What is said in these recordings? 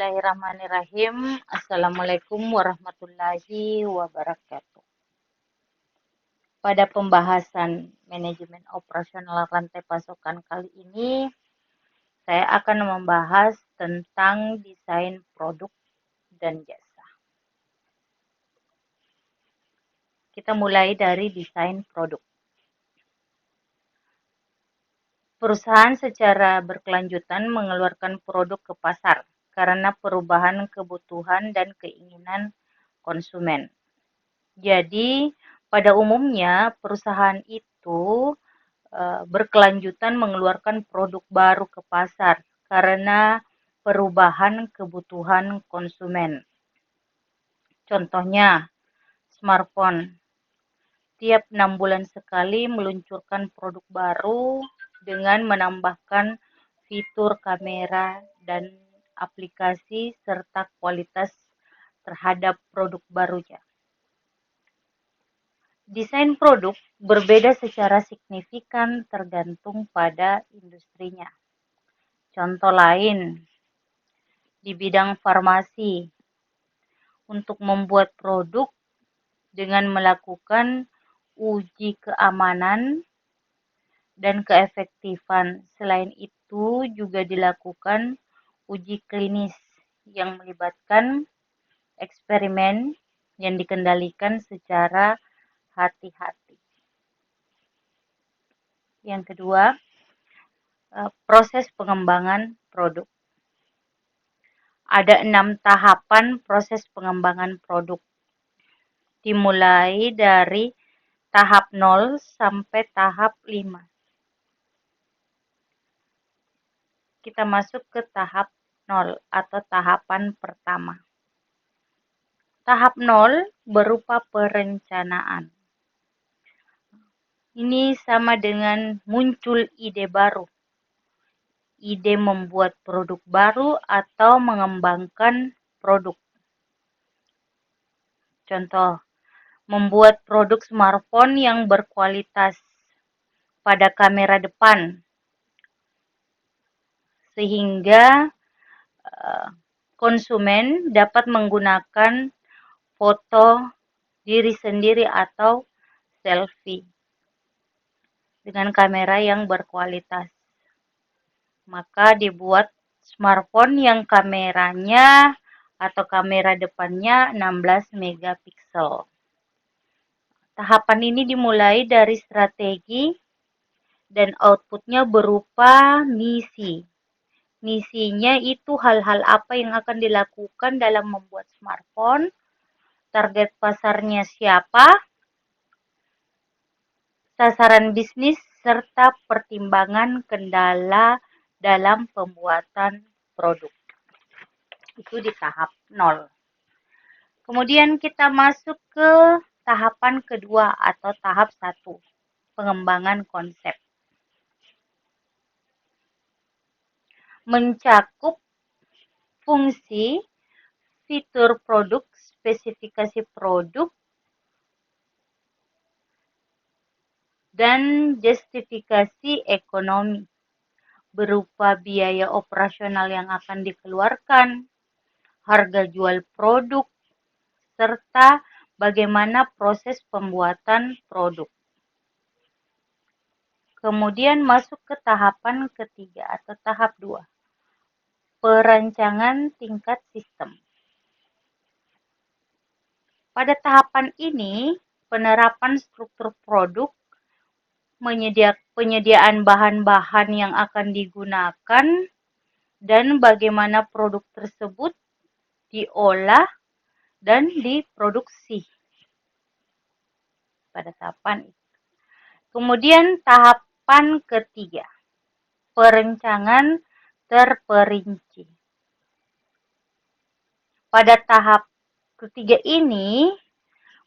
Bismillahirrahmanirrahim. Assalamualaikum warahmatullahi wabarakatuh. Pada pembahasan manajemen operasional rantai pasokan kali ini, saya akan membahas tentang desain produk dan jasa. Kita mulai dari desain produk. Perusahaan secara berkelanjutan mengeluarkan produk ke pasar karena perubahan kebutuhan dan keinginan konsumen. Jadi, pada umumnya perusahaan itu berkelanjutan mengeluarkan produk baru ke pasar karena perubahan kebutuhan konsumen. Contohnya, smartphone. Tiap 6 bulan sekali meluncurkan produk baru dengan menambahkan fitur kamera dan aplikasi serta kualitas terhadap produk barunya. Desain produk berbeda secara signifikan tergantung pada industrinya. Contoh lain, di bidang farmasi, untuk membuat produk dengan melakukan uji keamanan dan keefektifan. Selain itu juga dilakukan uji klinis yang melibatkan eksperimen yang dikendalikan secara hati-hati. Yang kedua, proses pengembangan produk. Ada 6 tahapan proses pengembangan produk. Dimulai dari tahap 0 sampai tahap 5. Kita masuk ke tahap 0 atau tahapan pertama. Tahap 0 berupa perencanaan. Ini sama dengan muncul ide baru. Ide membuat produk baru atau mengembangkan produk. Contoh, membuat produk smartphone yang berkualitas pada kamera depan sehingga konsumen dapat menggunakan foto diri sendiri atau selfie dengan kamera yang berkualitas. Maka dibuat smartphone yang kameranya atau kamera depannya 16 megapiksel. Tahapan ini dimulai dari strategi dan outputnya berupa misi. Misinya itu hal-hal apa yang akan dilakukan dalam membuat smartphone, target pasarnya siapa, sasaran bisnis, serta pertimbangan kendala dalam pembuatan produk. Itu di tahap 0. Kemudian kita masuk ke tahapan kedua atau tahap 1, pengembangan konsep. Mencakup fungsi, fitur produk, spesifikasi produk, dan justifikasi ekonomi berupa biaya operasional yang akan dikeluarkan, harga jual produk, serta bagaimana proses pembuatan produk. Kemudian masuk ke tahapan ketiga atau tahap 2, perancangan tingkat sistem. Pada tahapan ini, penerapan struktur produk, penyediaan bahan-bahan yang akan digunakan, dan bagaimana produk tersebut diolah dan diproduksi pada tahapan itu. Kemudian tahapan ketiga, perencanaan terperinci. Pada tahap ketiga ini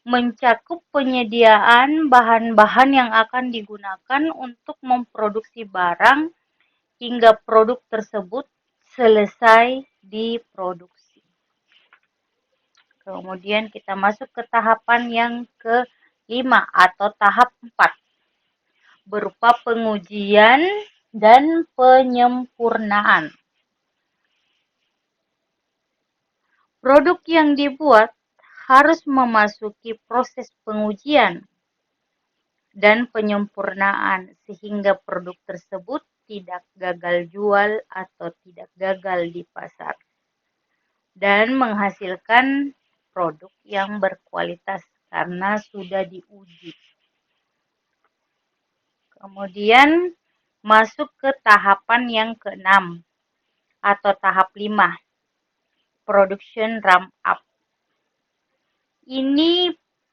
mencakup penyediaan bahan-bahan yang akan digunakan untuk memproduksi barang hingga produk tersebut selesai diproduksi. Kemudian kita masuk ke tahapan yang kelima atau tahap 4, berupa pengujian dan penyempurnaan. Produk yang dibuat harus memasuki proses pengujian dan penyempurnaan sehingga produk tersebut tidak gagal jual atau tidak gagal di pasar dan menghasilkan produk yang berkualitas karena sudah diuji. Kemudian masuk ke tahapan yang keenam atau tahap 5, production ramp up.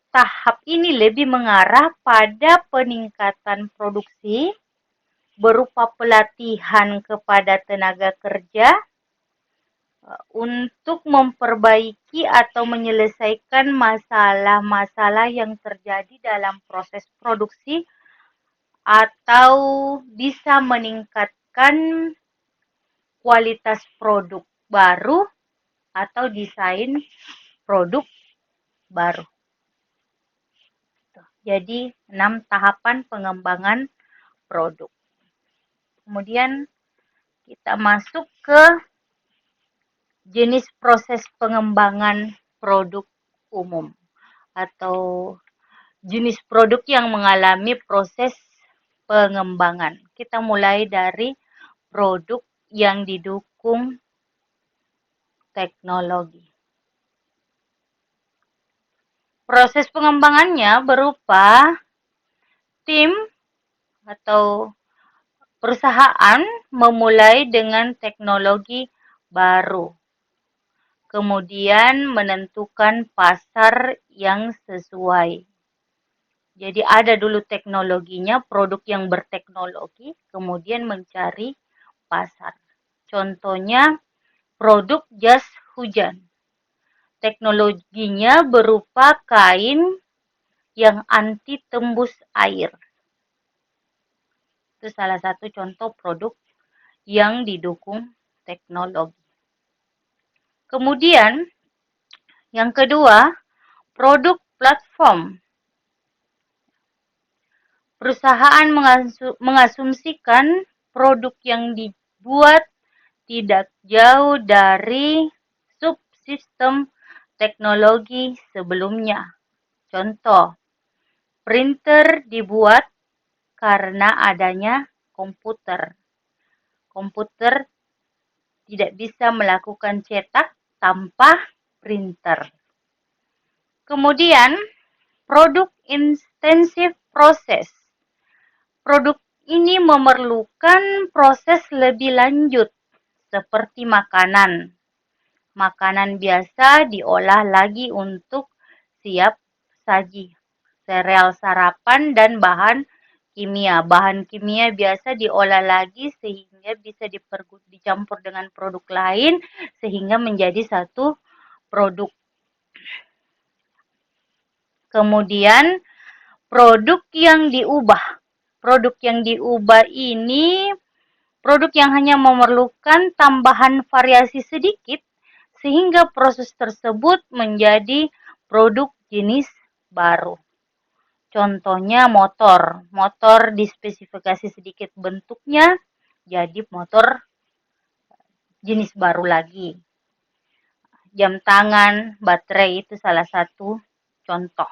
Tahap ini lebih mengarah pada peningkatan produksi berupa pelatihan kepada tenaga kerja untuk memperbaiki atau menyelesaikan masalah-masalah yang terjadi dalam proses produksi atau bisa meningkatkan kualitas produk baru atau desain produk baru. Jadi 6 tahapan pengembangan produk. Kemudian kita masuk ke jenis proses pengembangan produk umum atau jenis produk yang mengalami proses pengembangan. Kita mulai dari produk yang didukung teknologi. Proses pengembangannya berupa tim atau perusahaan memulai dengan teknologi baru. Kemudian menentukan pasar yang sesuai. Jadi ada dulu teknologinya, produk yang berteknologi, kemudian mencari pasar. Contohnya produk jas hujan. Teknologinya berupa kain yang anti tembus air. Itu salah satu contoh produk yang didukung teknologi. Kemudian yang kedua, produk platform. Perusahaan mengasumsikan produk yang dibuat tidak jauh dari subsistem teknologi sebelumnya. Contoh, printer dibuat karena adanya komputer. Komputer tidak bisa melakukan cetak tanpa printer. Kemudian, produk intensive process. Produk ini memerlukan proses lebih lanjut seperti makanan. Makanan biasa diolah lagi untuk siap saji. Sereal sarapan dan bahan kimia. Bahan kimia biasa diolah lagi sehingga bisa dicampur dengan produk lain sehingga menjadi satu produk. Kemudian produk yang diubah. Produk yang diubah ini produk yang hanya memerlukan tambahan variasi sedikit sehingga proses tersebut menjadi produk jenis baru. Contohnya motor. Motor dispesifikasi sedikit bentuknya jadi motor jenis baru lagi. Jam tangan, baterai itu salah satu contoh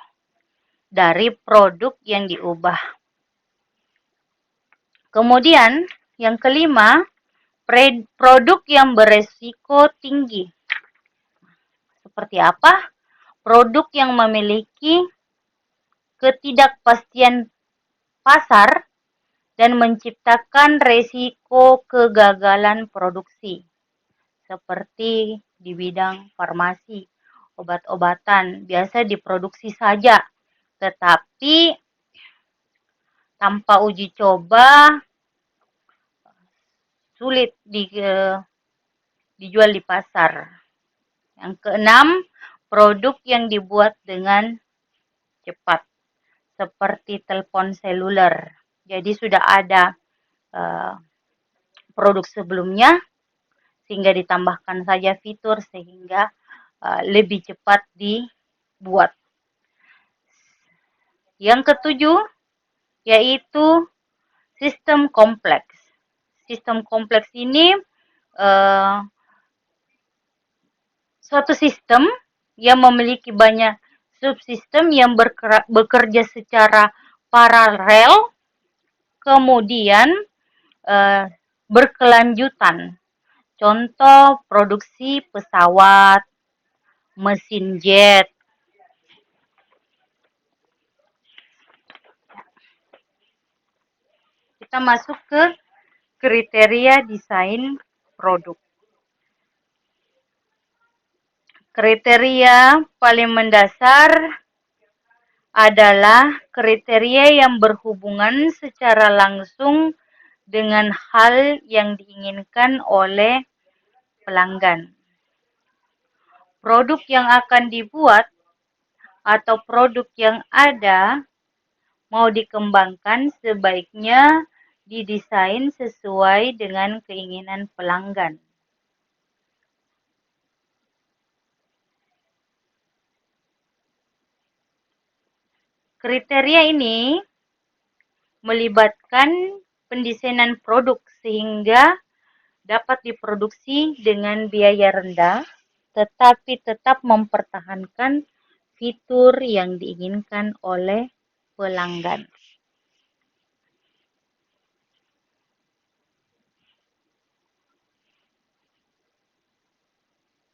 dari produk yang diubah. Kemudian yang kelima, produk yang beresiko tinggi. Seperti apa? Produk yang memiliki ketidakpastian pasar dan menciptakan resiko kegagalan produksi. Seperti di bidang farmasi, obat-obatan biasa diproduksi saja, tetapi tanpa uji coba sulit dijual di pasar. Yang keenam, produk yang dibuat dengan cepat, seperti telepon seluler. Jadi sudah ada produk sebelumnya, sehingga ditambahkan saja fitur sehingga lebih cepat dibuat. Yang ketujuh, yaitu sistem kompleks. Sistem kompleks ini Suatu sistem yang memiliki banyak subsistem yang bekerja secara paralel, kemudian berkelanjutan. Contoh produksi pesawat, mesin jet. Kita masuk ke kriteria desain produk. Kriteria paling mendasar adalah kriteria yang berhubungan secara langsung dengan hal yang diinginkan oleh pelanggan. Produk yang akan dibuat atau produk yang ada mau dikembangkan sebaiknya didesain sesuai dengan keinginan pelanggan. Kriteria ini melibatkan pendesainan produk sehingga dapat diproduksi dengan biaya rendah, tetapi tetap mempertahankan fitur yang diinginkan oleh pelanggan.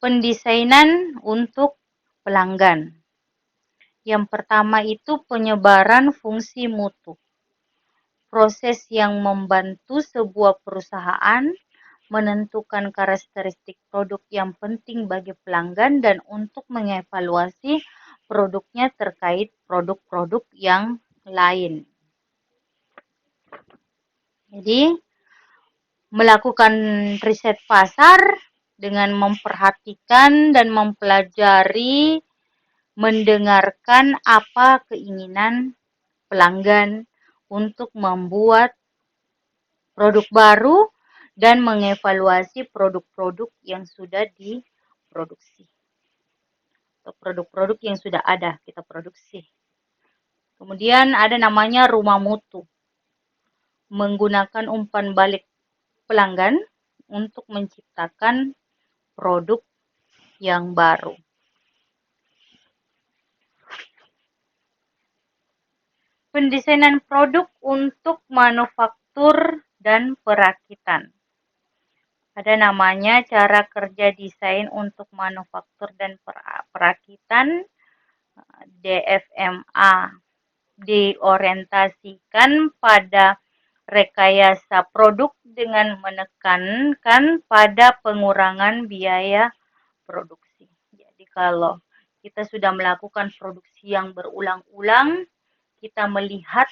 Pendesainan untuk pelanggan. Yang pertama itu penyebaran fungsi mutu. Proses yang membantu sebuah perusahaan menentukan karakteristik produk yang penting bagi pelanggan dan untuk mengevaluasi produknya terkait produk-produk yang lain. Jadi, melakukan riset pasar dengan memperhatikan dan mempelajari, mendengarkan apa keinginan pelanggan untuk membuat produk baru dan mengevaluasi produk-produk yang sudah diproduksi. Atau produk-produk yang sudah ada kita produksi. Kemudian ada namanya rumah mutu. Menggunakan umpan balik pelanggan untuk menciptakan produk yang baru. Pendesainan produk untuk manufaktur dan perakitan. Ada namanya cara kerja desain untuk manufaktur dan perakitan, DFMA. Diorientasikan pada rekayasa produk dengan menekankan pada pengurangan biaya produksi. Jadi kalau kita sudah melakukan produksi yang berulang-ulang, kita melihat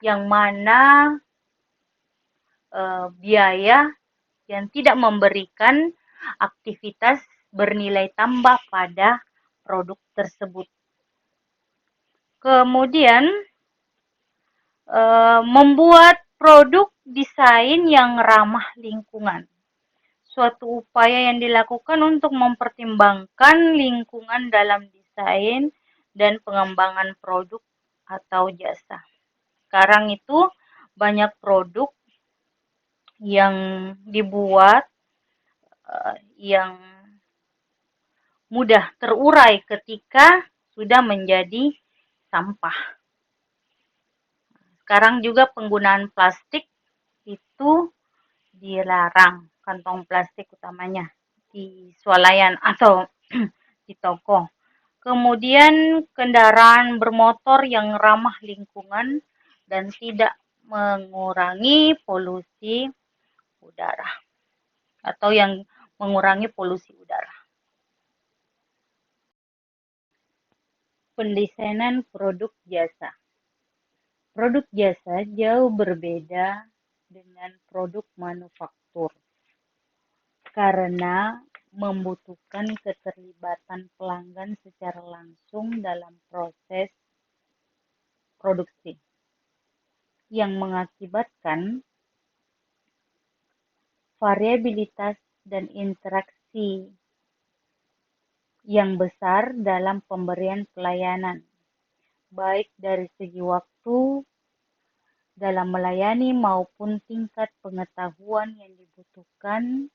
yang mana biaya yang tidak memberikan aktivitas bernilai tambah pada produk tersebut. Kemudian membuat produk desain yang ramah lingkungan. Suatu upaya yang dilakukan untuk mempertimbangkan lingkungan dalam desain dan pengembangan produk atau jasa. Sekarang itu banyak produk yang dibuat yang mudah terurai ketika sudah menjadi sampah. Sekarang juga penggunaan plastik itu dilarang, kantong plastik utamanya di swalayan atau di toko. Kemudian kendaraan bermotor yang ramah lingkungan dan tidak mengurangi polusi udara atau yang mengurangi polusi udara. Pendesainan produk jasa. Produk jasa jauh berbeda dengan produk manufaktur karena membutuhkan keterlibatan pelanggan secara langsung dalam proses produksi yang mengakibatkan variabilitas dan interaksi yang besar dalam pemberian pelayanan, baik dari segi waktu dalam melayani maupun tingkat pengetahuan yang dibutuhkan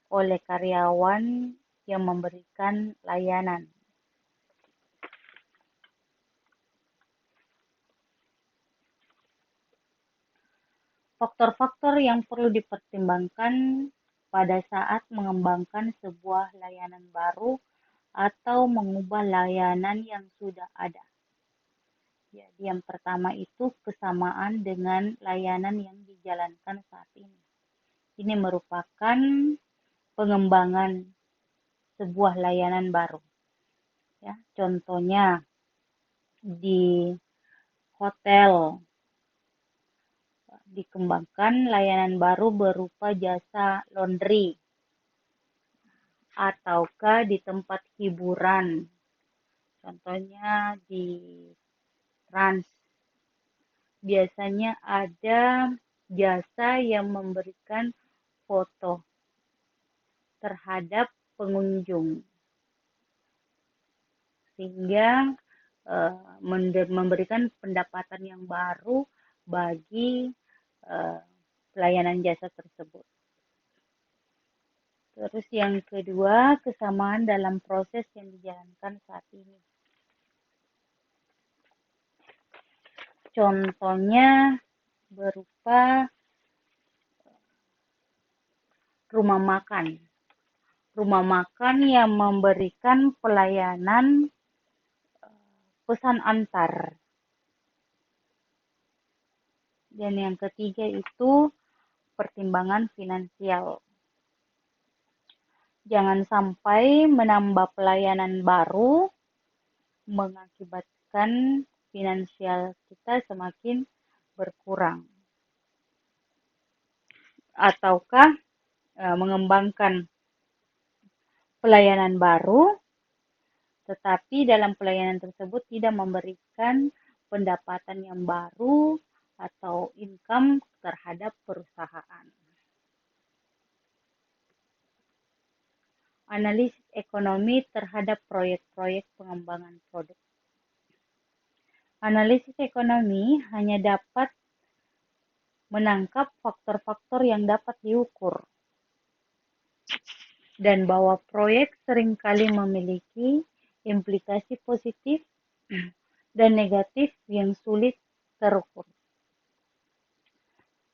oleh karyawan yang memberikan layanan. Faktor-faktor yang perlu dipertimbangkan pada saat mengembangkan sebuah layanan baru atau mengubah layanan yang sudah ada. Jadi yang pertama itu kesamaan dengan layanan yang dijalankan saat ini. Ini merupakan pengembangan sebuah layanan baru. Ya, contohnya di hotel dikembangkan layanan baru berupa jasa laundry, ataukah di tempat hiburan, contohnya di Trans. Biasanya ada jasa yang memberikan foto terhadap pengunjung, sehingga memberikan pendapatan yang baru bagi pelayanan jasa tersebut. Terus yang kedua, kesamaan dalam proses yang dijalankan saat ini. Contohnya berupa rumah makan. Rumah makan yang memberikan pelayanan pesan antar. Dan yang ketiga itu pertimbangan finansial. Jangan sampai menambah pelayanan baru mengakibatkan finansial kita semakin berkurang. Ataukah mengembangkan pelayanan baru, tetapi dalam pelayanan tersebut tidak memberikan pendapatan yang baru atau income terhadap perusahaan. Analisis ekonomi terhadap proyek-proyek pengembangan produk. Analisis ekonomi hanya dapat menangkap faktor-faktor yang dapat diukur, dan bahwa proyek seringkali memiliki implikasi positif dan negatif yang sulit terukur.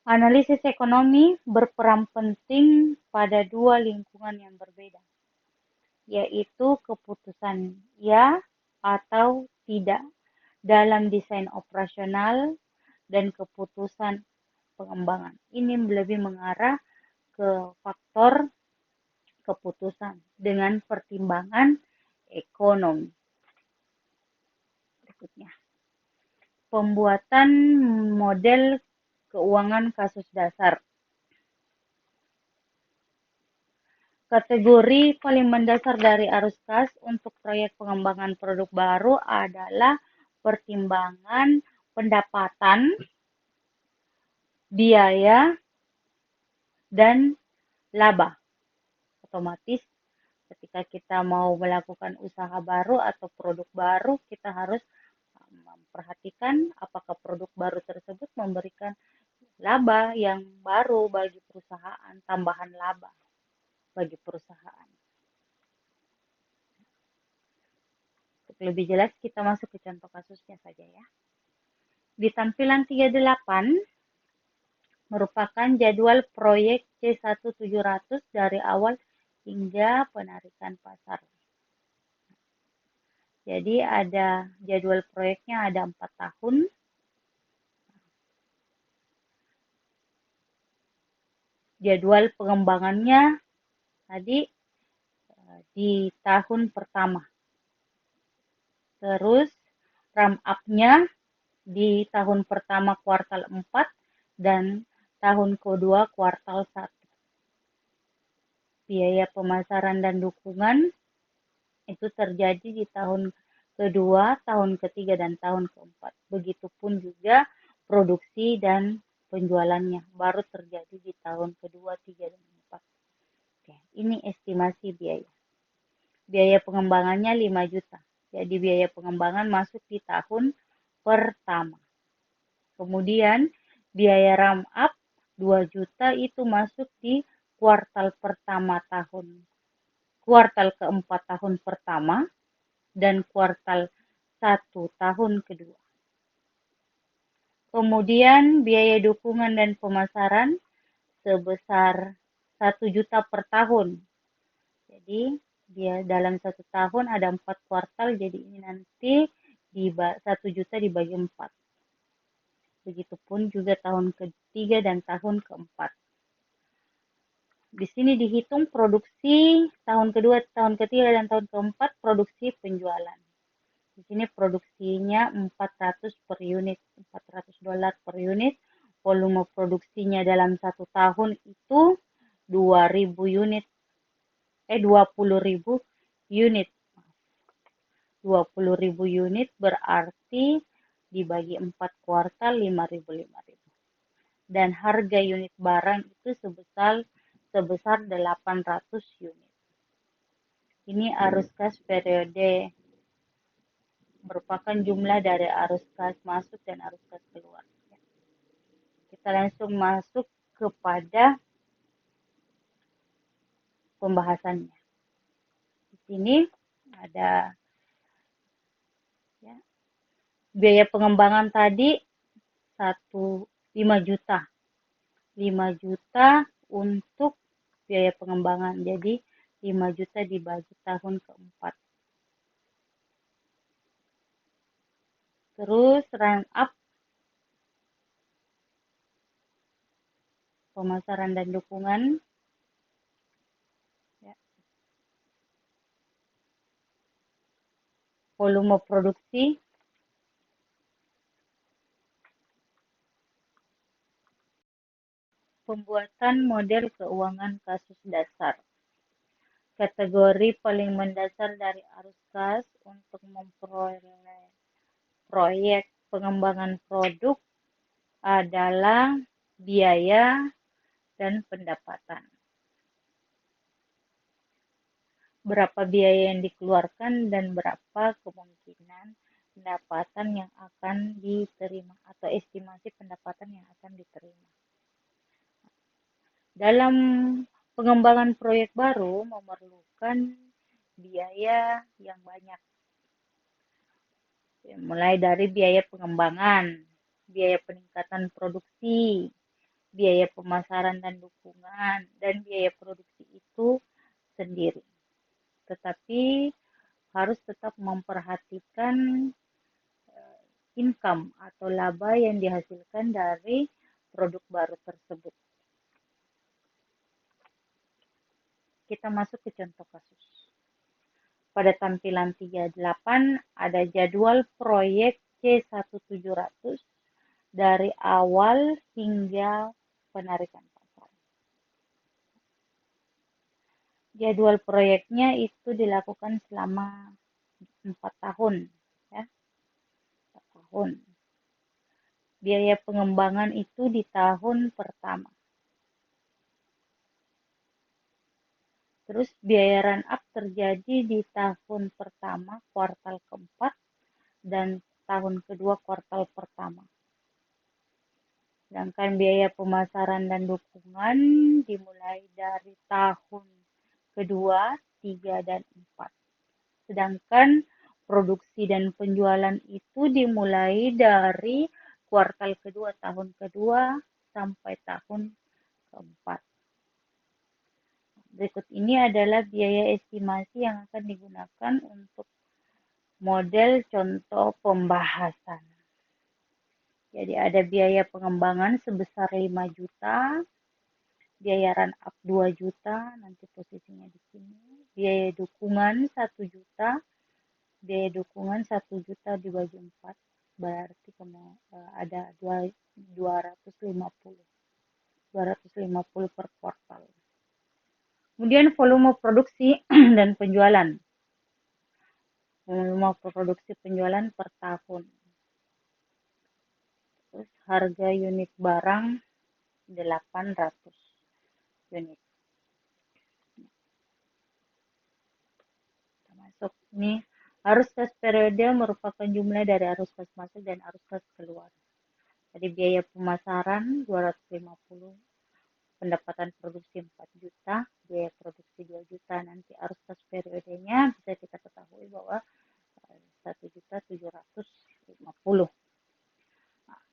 Analisis ekonomi berperan penting pada dua lingkungan yang berbeda, yaitu keputusan ya atau tidak dalam desain operasional dan keputusan pengembangan. Ini lebih mengarah ke faktor keputusan dengan pertimbangan ekonomi. Berikutnya, pembuatan model keuangan kasus dasar. Kategori paling mendasar dari arus kas untuk proyek pengembangan produk baru adalah pertimbangan pendapatan, biaya, dan laba. Otomatis ketika kita mau melakukan usaha baru atau produk baru, kita harus memperhatikan apakah produk baru tersebut memberikan laba yang baru bagi perusahaan, tambahan laba bagi perusahaan. Untuk lebih jelas, kita masuk ke contoh kasusnya saja ya. Di tampilan 38 merupakan jadwal proyek C1700 dari awal hingga penarikan pasar. Jadi ada jadwal proyeknya ada 4 tahun. Jadwal pengembangannya tadi di tahun pertama. Terus ramp up-nya di tahun pertama kuartal 4 dan tahun kedua kuartal 1. Biaya pemasaran dan dukungan itu terjadi di tahun kedua, tahun ketiga, dan tahun keempat. Begitupun juga produksi dan penjualannya baru terjadi di tahun kedua, tiga, dan empat. Oke, ini estimasi biaya. Biaya pengembangannya 5 juta. Jadi biaya pengembangan masuk di tahun pertama. Kemudian biaya ramp up 2 juta itu masuk di kuartal pertama tahun kuartal keempat tahun pertama dan kuartal 1 tahun kedua. Kemudian biaya dukungan dan pemasaran sebesar 1 juta per tahun. Jadi dia dalam 1 tahun ada 4 kuartal, jadi ini nanti 1 juta dibagi 4. Begitupun juga tahun ketiga dan tahun keempat. Di sini dihitung produksi tahun kedua, tahun ketiga, dan tahun keempat produksi penjualan. Di sini produksinya 400 per unit, $400 per unit. Volume produksinya dalam 1 tahun itu 20.000 unit, 20.000 unit. 20.000 unit berarti dibagi 4 kuartal 5.000. Dan harga unit barang itu sebesar 800 unit. Ini arus kas periode merupakan jumlah dari arus kas masuk dan arus kas keluar. Kita langsung masuk kepada pembahasannya. Di sini ada ya, biaya pengembangan tadi 5 juta. 5 juta untuk biaya pengembangan. Jadi 5 juta dibagi tahun keempat. Terus run up pemasaran dan dukungan. Ya. Volume produksi. Pembuatan model keuangan kasus dasar. Kategori paling mendasar dari arus kas untuk memperoleh proyek pengembangan produk adalah biaya dan pendapatan. Berapa biaya yang dikeluarkan dan berapa kemungkinan pendapatan yang akan diterima atau estimasi pendapatan yang akan diterima. Dalam pengembangan proyek baru memerlukan biaya yang banyak. Mulai dari biaya pengembangan, biaya peningkatan produksi, biaya pemasaran dan dukungan, dan biaya produksi itu sendiri. Tetapi harus tetap memperhatikan income atau laba yang dihasilkan dari produk baru tersebut. Kita masuk ke contoh kasus. Pada tampilan 38 ada jadwal proyek C1700 dari awal hingga penarikan pasar. Jadwal proyeknya itu dilakukan selama 4 tahun. Ya. 4 tahun. Biaya pengembangan itu di tahun pertama. Terus biaya run up terjadi di tahun pertama, kuartal keempat, dan tahun kedua, kuartal pertama. Sedangkan biaya pemasaran dan dukungan dimulai dari tahun kedua, 3, dan 4. Sedangkan produksi dan penjualan itu dimulai dari kuartal kedua, tahun kedua, sampai tahun keempat. Berikut ini adalah biaya estimasi yang akan digunakan untuk model contoh pembahasan. Jadi ada biaya pengembangan sebesar 5 juta, biaya run up 2 juta, nanti posisinya di sini. Biaya dukungan 1 juta, biaya dukungan 1 juta dibagi 4, berarti ada 250. 250 per kuartal. Kemudian volume produksi dan penjualan. Volume produksi penjualan per tahun. Terus harga unit barang 800 unit. Masuk ini arus kas periode merupakan jumlah dari arus kas masuk dan arus kas keluar. Jadi biaya pemasaran 250, pendapatan produksi 4 juta, biaya produksi 2 juta. Nanti arus kas periodenya bisa kita ketahui bahwa 1.750.000.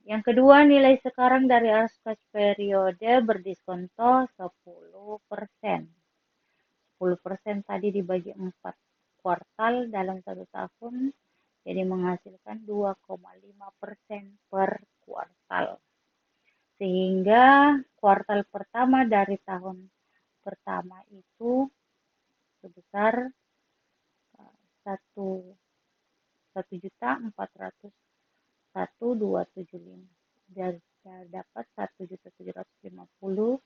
Yang kedua, nilai sekarang dari arus kas periode berdiskonto 10%. 10% tadi dibagi 4 kuartal dalam 1 tahun, jadi menghasilkan 2,5% per kuartal. Sehingga kuartal pertama dari tahun pertama itu sebesar 1.401.275. Dan dapat 1.750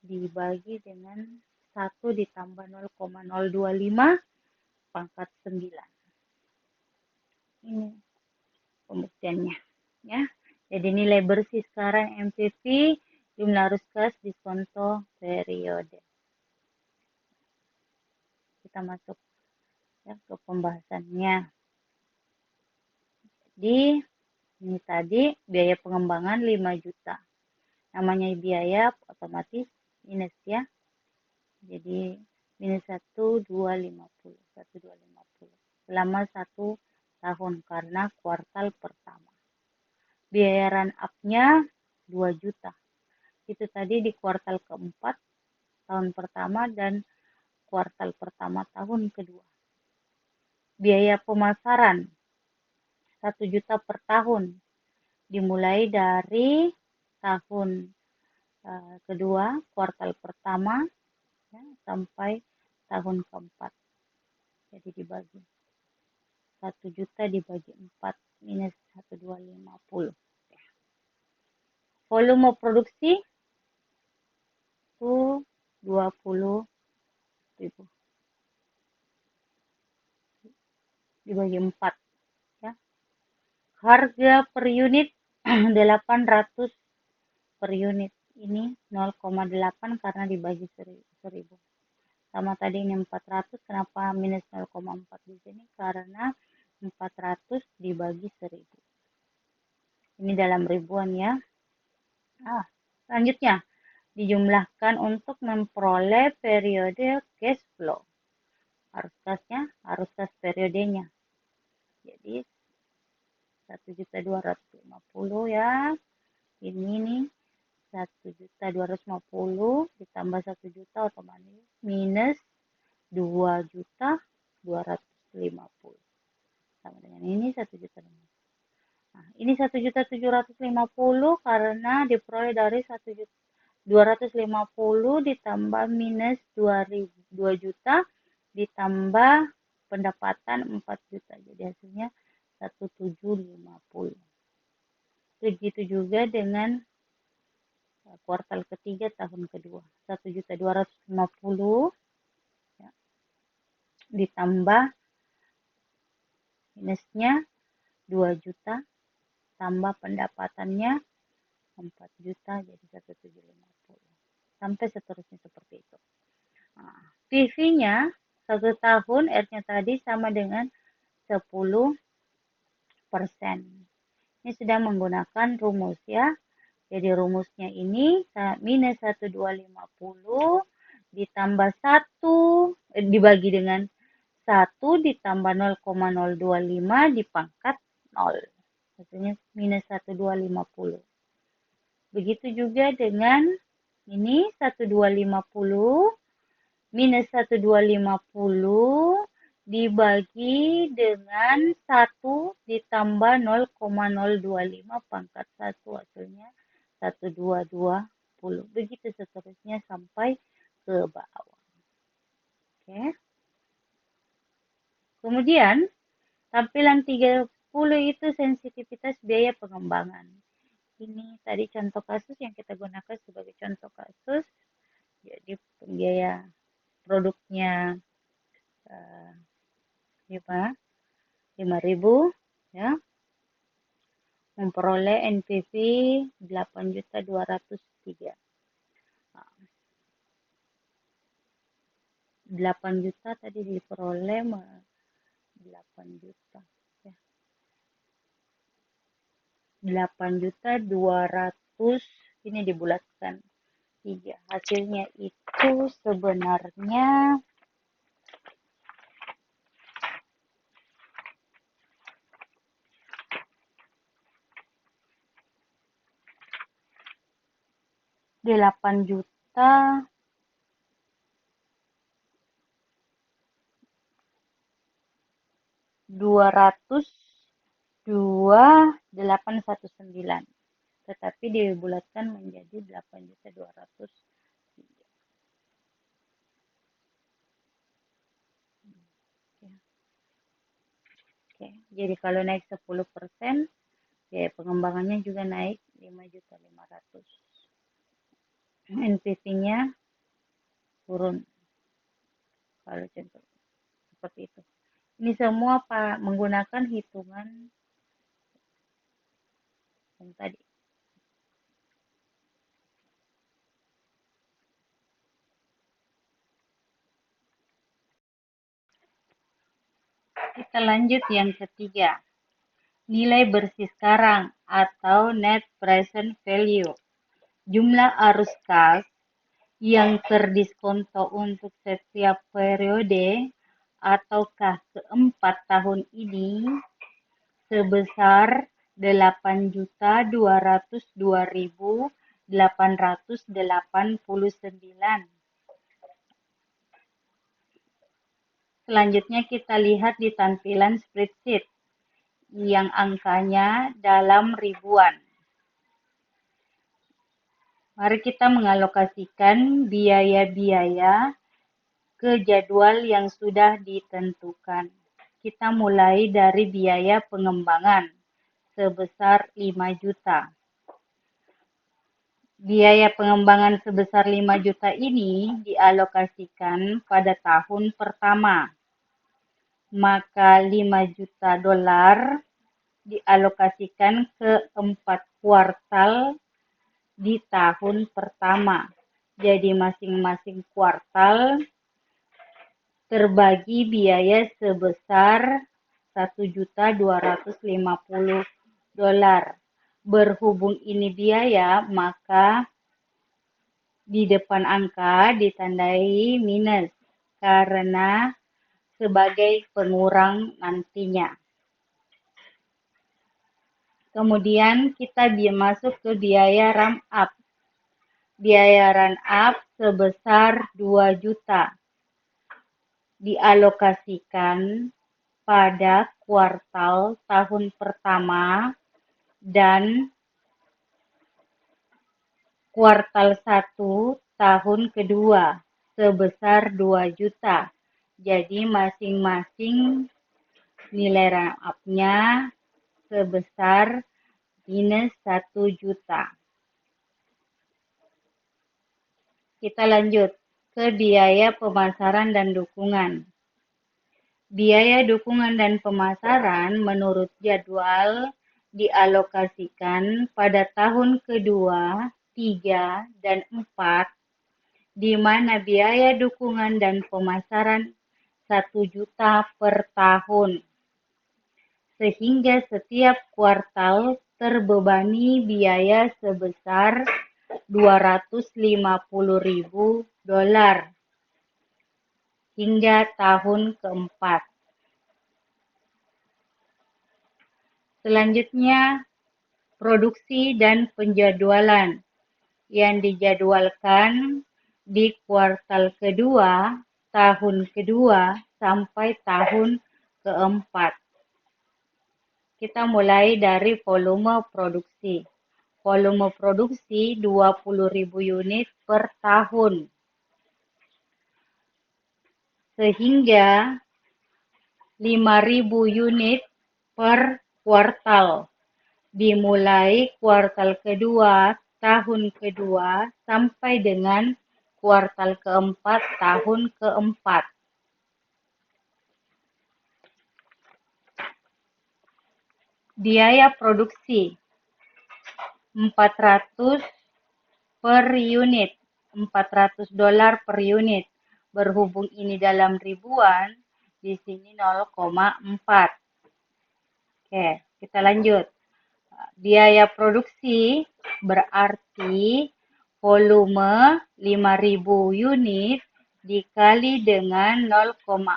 dibagi dengan 1 ditambah 0,025 pangkat 9. Ini pembuktiannya, ya. Jadi nilai bersih sekarang MPV jumlah arus kas diskonto periode. Kita masuk ya ke pembahasannya. Jadi ini tadi biaya pengembangan 5 juta. Namanya biaya otomatis minus ya. Jadi minus 1.250. Selama 1 tahun karena kuartal pertama. Biaya run up-nya 2 juta. Itu tadi di kuartal keempat tahun pertama dan kuartal pertama tahun kedua. Biaya pemasaran 1 juta per tahun. Dimulai dari tahun kedua, kuartal pertama, ya, sampai tahun keempat. Jadi dibagi. 1 juta dibagi 4 minus 1.250. Volume produksi itu 20.000 dibagi 4 ya. Harga per unit 800 per unit. Ini 0,8 karena dibagi 1000. Sama tadi ini 400, kenapa minus 0,4 di sini? Karena 400 dibagi 1000. Ini dalam ribuan ya. Selanjutnya, dijumlahkan untuk memperoleh periode cash flow. Arus kasnya, arus kas periodenya. Jadi 1.250 ya. Ini nih 1.250 ditambah 1 juta otomatis minus 2.250 sama dengan ini 1 juta. Nah, ini 1.750 karena diperoleh dari 1.250 ditambah minus 2 juta ditambah pendapatan 4 juta. Jadi hasilnya 1.750. Begitu juga dengan kuartal ketiga tahun kedua. 1.250 ya, ditambah minusnya 2 juta tambah pendapatannya 4 juta jadi 1.750. Sampai seterusnya seperti itu. Nah, PV-nya 1 tahun R-nya tadi sama dengan 10%. Ini sudah menggunakan rumus ya. Jadi rumusnya ini minus 1.250 ditambah 1 dibagi dengan 1 ditambah 0,025 dipangkat 0. Hasilnya minus 1.250. Begitu juga dengan ini 1.250 minus 1.250 dibagi dengan 1 ditambah 0,025 pangkat 1 hasilnya 1.220. Begitu seterusnya sampai ke bawah. Oke. Kemudian tampilan 30 itu sensitivitas biaya pengembangan. Ini tadi contoh kasus yang kita gunakan sebagai contoh kasus. Jadi biaya produknya 5.000 ya. Memperoleh NPV 8.203. 8 juta tadi diperoleh 8 juta ya. 8.200 ini dibulatkan 3. Hasilnya itu sebenarnya 8.202.819, tetapi dibulatkan menjadi 8.200.000. Oke, jadi kalau naik 10%, ya pengembangannya juga naik 5.500.000. NPV-nya turun kalau contoh seperti itu. Ini semua menggunakan hitungan yang tadi. Kita lanjut yang ketiga. Nilai bersih sekarang atau net present value. Jumlah arus kas yang terdiskonto untuk setiap periode ataukah keempat tahun ini sebesar 8.202.889. Selanjutnya kita lihat di tampilan spreadsheet yang angkanya dalam ribuan. Mari kita mengalokasikan biaya-biaya ke jadwal yang sudah ditentukan. Kita mulai dari biaya pengembangan sebesar 5 juta. Biaya pengembangan sebesar 5 juta ini dialokasikan pada tahun pertama. Maka 5 juta dolar dialokasikan ke 4 kuartal di tahun pertama. Jadi masing-masing kuartal terbagi biaya sebesar 1.250.000 dolar. Berhubung ini biaya, maka di depan angka ditandai minus karena sebagai pengurang nantinya. Kemudian kita masuk ke biaya run up. Biaya run up sebesar 2 juta. Dialokasikan pada kuartal tahun pertama dan kuartal 1 tahun kedua sebesar 2 juta. Jadi masing-masing nilai run up-nya sebesar minus 1 juta. Kita lanjut ke biaya pemasaran dan dukungan. Biaya dukungan dan pemasaran menurut jadwal dialokasikan pada tahun kedua, 3, dan 4, di mana biaya dukungan dan pemasaran 1 juta per tahun. Sehingga setiap kuartal terbebani biaya sebesar 250.000 dolar hingga tahun keempat. Selanjutnya, produksi dan penjadwalan yang dijadwalkan di kuartal kedua, tahun kedua, sampai tahun keempat. Kita mulai dari volume produksi. Volume produksi 20.000 unit per tahun. Sehingga 5.000 unit per kuartal. Dimulai kuartal kedua, tahun kedua, sampai dengan kuartal keempat, tahun keempat. Biaya produksi 400 per unit, 400 dolar per unit. Berhubung ini dalam ribuan, di sini 0,4. Oke, kita lanjut. Biaya produksi berarti volume 5.000 unit dikali dengan 0,4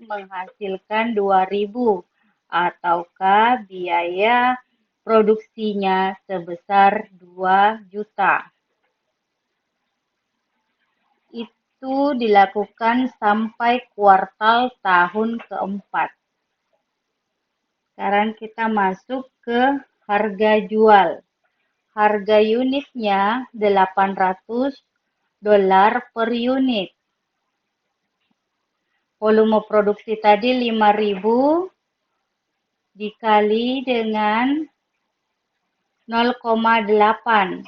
menghasilkan 2.000, ataukah biaya produksinya sebesar 2 juta. Itu dilakukan sampai kuartal tahun keempat. Sekarang kita masuk ke harga jual. Harga unitnya $800 per unit. Volume produksi tadi 5.000 dikali dengan 0,8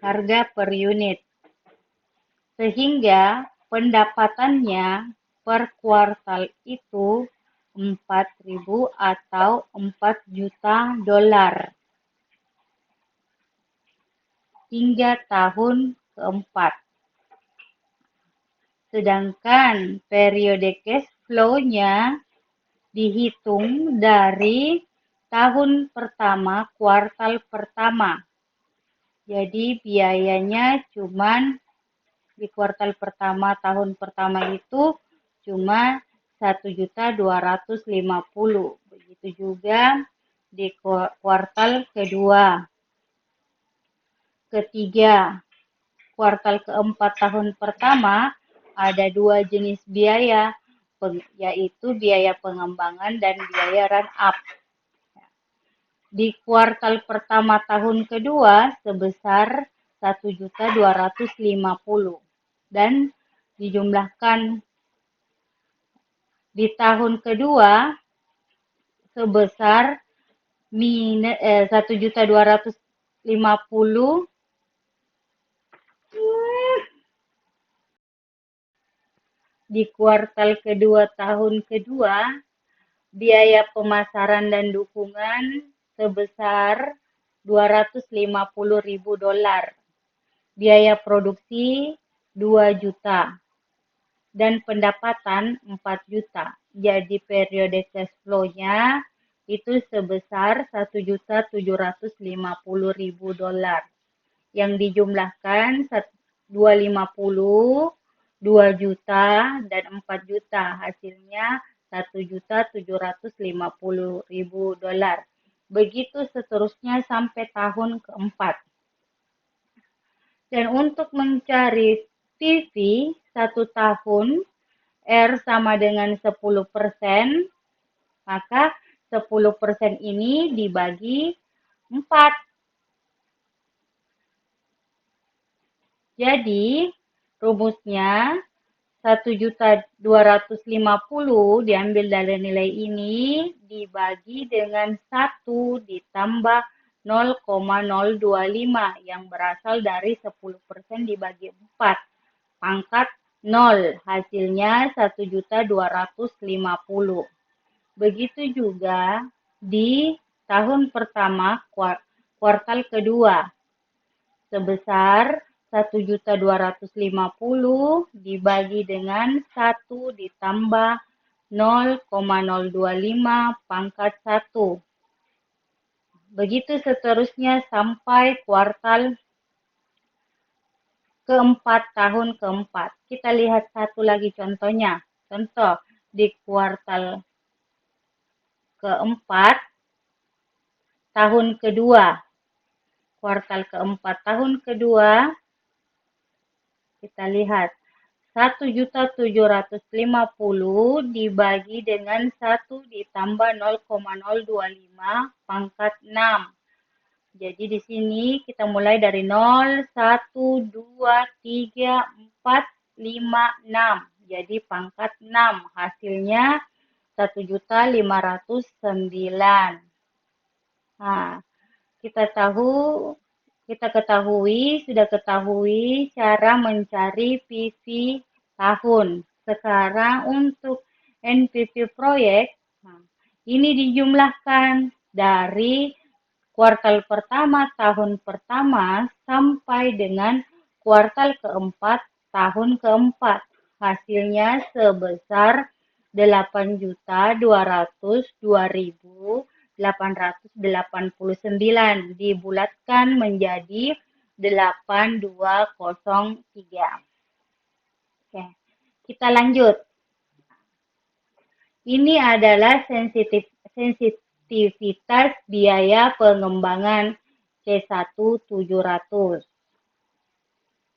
harga per unit. Sehingga pendapatannya per kuartal itu 4.000 atau 4 juta dolar hingga tahun keempat. Sedangkan periode cash flow-nya dihitung dari tahun pertama, kuartal pertama. Jadi biayanya cuman di kuartal pertama, tahun pertama itu cuma 1.250.000. Begitu juga di kuartal kedua, ketiga, kuartal keempat tahun pertama ada 2 jenis biaya, yaitu biaya pengembangan dan biaya run up. Di kuartal pertama tahun kedua sebesar 1.250.000 dan dijumlahkan di tahun kedua sebesar 1.250.000 di kuartal kedua tahun kedua, biaya pemasaran dan dukungan sebesar $250.000. Biaya produksi 2 juta dan pendapatan 4 juta. Jadi periode cash flow-nya itu sebesar $1.750.000 yang dijumlahkan 250, 2 juta dan 4 juta, hasilnya $1.750.000. Begitu seterusnya sampai tahun keempat. Dan untuk mencari PV 1 tahun R sama dengan 10%, maka 10% ini dibagi 4. Jadi rumusnya 1.250.000 diambil dari nilai ini dibagi dengan 1 ditambah 0,025 yang berasal dari 10% dibagi 4. Pangkat 0, hasilnya 1.250.000. Begitu juga di tahun pertama kuartal kedua sebesar 1.250.000 dibagi dengan 1 ditambah 0,025 pangkat 1. Begitu seterusnya sampai kuartal keempat, tahun keempat. Kita lihat satu lagi contohnya. Contoh di kuartal keempat, tahun kedua. Kuartal keempat, tahun kedua, kita lihat 1.750.000 dibagi dengan 1 ditambah 0,025 pangkat 6. Jadi di sini kita mulai dari 0, 1, 2, 3, 4, 5, 6. Jadi pangkat 6. Hasilnya 1.509. Nah, sudah ketahui cara mencari PV tahun. Sekarang untuk NPV proyek, ini dijumlahkan dari kuartal pertama tahun pertama sampai dengan kuartal keempat tahun keempat. Hasilnya sebesar 8.202.800 889 dibulatkan menjadi 8203. Oke, kita lanjut. Ini adalah sensitivitas biaya pengembangan C1700.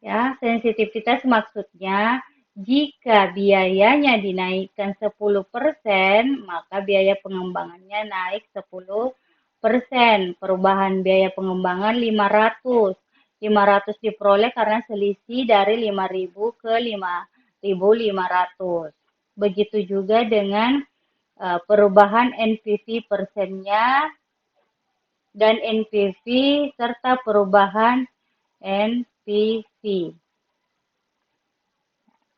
Ya, sensitivitas maksudnya jika biayanya dinaikkan 10%, maka biaya pengembangannya naik 10%. Perubahan biaya pengembangan 500. 500 diperoleh karena selisih dari 5.000 ke 5.500. Begitu juga dengan perubahan NPV persennya dan NPV serta perubahan NPV.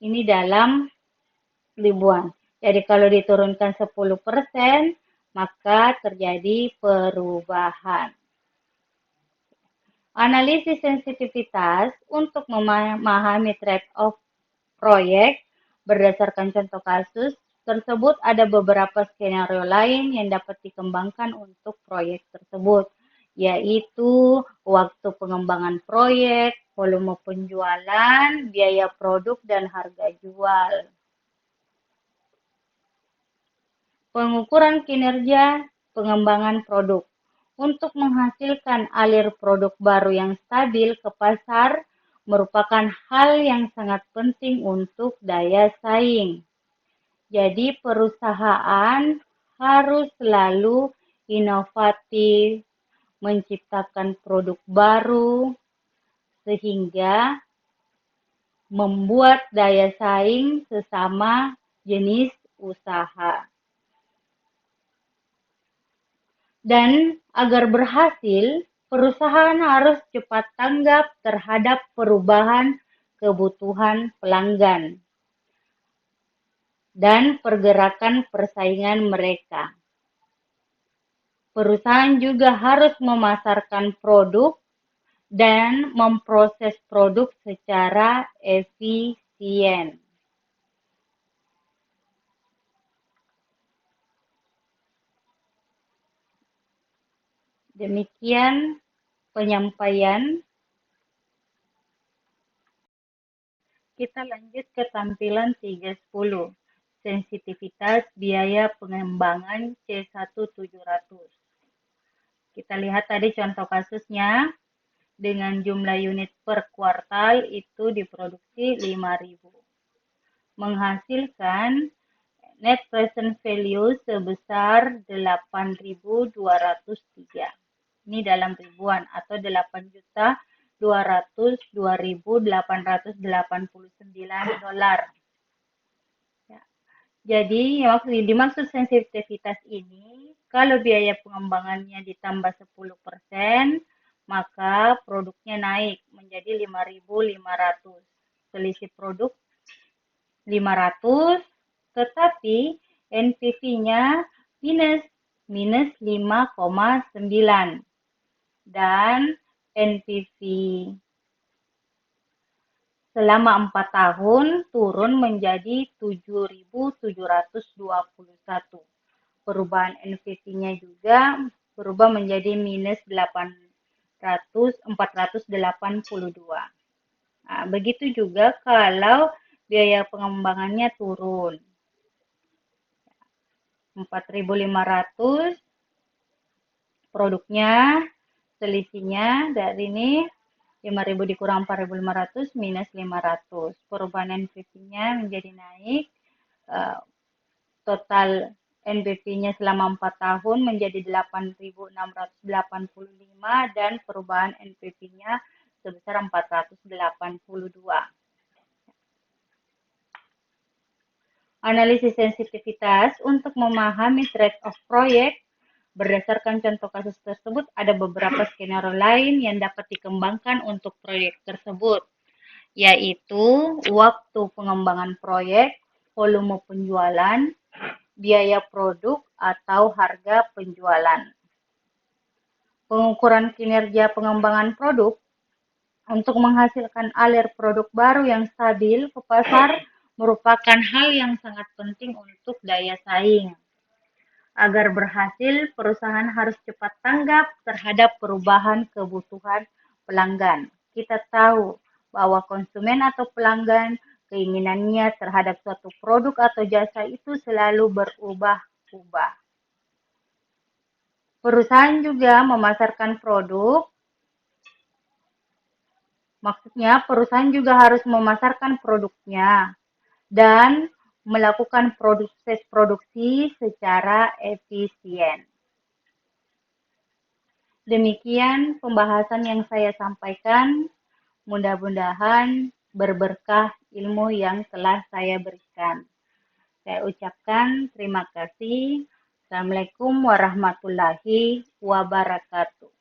Ini dalam ribuan. Jadi kalau diturunkan 10%, maka terjadi perubahan. Analisis sensitivitas untuk memahami trade-off proyek berdasarkan contoh kasus tersebut ada beberapa skenario lain yang dapat dikembangkan untuk proyek tersebut, yaitu waktu pengembangan proyek, volume penjualan, biaya produk, dan harga jual. Pengukuran kinerja pengembangan produk. Untuk menghasilkan alir produk baru yang stabil ke pasar merupakan hal yang sangat penting untuk daya saing. Jadi perusahaan harus selalu inovatif, menciptakan produk baru, sehingga membuat daya saing sesama jenis usaha. Dan agar berhasil, perusahaan harus cepat tanggap terhadap perubahan kebutuhan pelanggan dan pergerakan persaingan mereka. Perusahaan juga harus memasarkan produk dan memproses produk secara efisien. Demikian penyampaian. Kita lanjut ke tampilan 310. Sensitivitas biaya pengembangan C1700. Kita lihat tadi contoh kasusnya. Dengan jumlah unit per kuartal itu diproduksi 5.000. Menghasilkan net present value sebesar 8.203. Ini dalam ribuan atau 8.202.889 dolar. Ya. Jadi yang dimaksud sensitivitas ini, kalau biaya pengembangannya ditambah 10%, maka produknya naik menjadi 5.500. Selisih produk 500, tetapi NPV-nya minus 5,9. Dan NPV selama 4 tahun turun menjadi 7.721. Perubahan NPV-nya juga berubah menjadi minus 482. Nah, begitu juga kalau biaya pengembangannya turun. 4.500, produknya selisihnya dari ini 5.000 dikurang 4.500 minus 500. Perubahan NPV-nya menjadi naik. Total NPV-nya selama 4 tahun menjadi 8.685 dan perubahan NPV-nya sebesar 482. Analisis sensitivitas untuk memahami trade-off proyek. Berdasarkan contoh kasus tersebut, ada beberapa skenario lain yang dapat dikembangkan untuk proyek tersebut, yaitu waktu pengembangan proyek, volume penjualan, biaya produk, atau harga penjualan. Pengukuran kinerja pengembangan produk untuk menghasilkan alir produk baru yang stabil ke pasar merupakan hal yang sangat penting untuk daya saing. Agar berhasil, perusahaan harus cepat tanggap terhadap perubahan kebutuhan pelanggan. Kita tahu bahwa konsumen atau pelanggan keinginannya terhadap suatu produk atau jasa itu selalu berubah-ubah. Perusahaan juga memasarkan produk, maksudnya perusahaan juga harus memasarkan produknya dan melakukan proses produksi secara efisien. Demikian pembahasan yang saya sampaikan. Mudah-mudahan berberkah ilmu yang telah saya berikan. Saya ucapkan terima kasih. Assalamualaikum warahmatullahi wabarakatuh.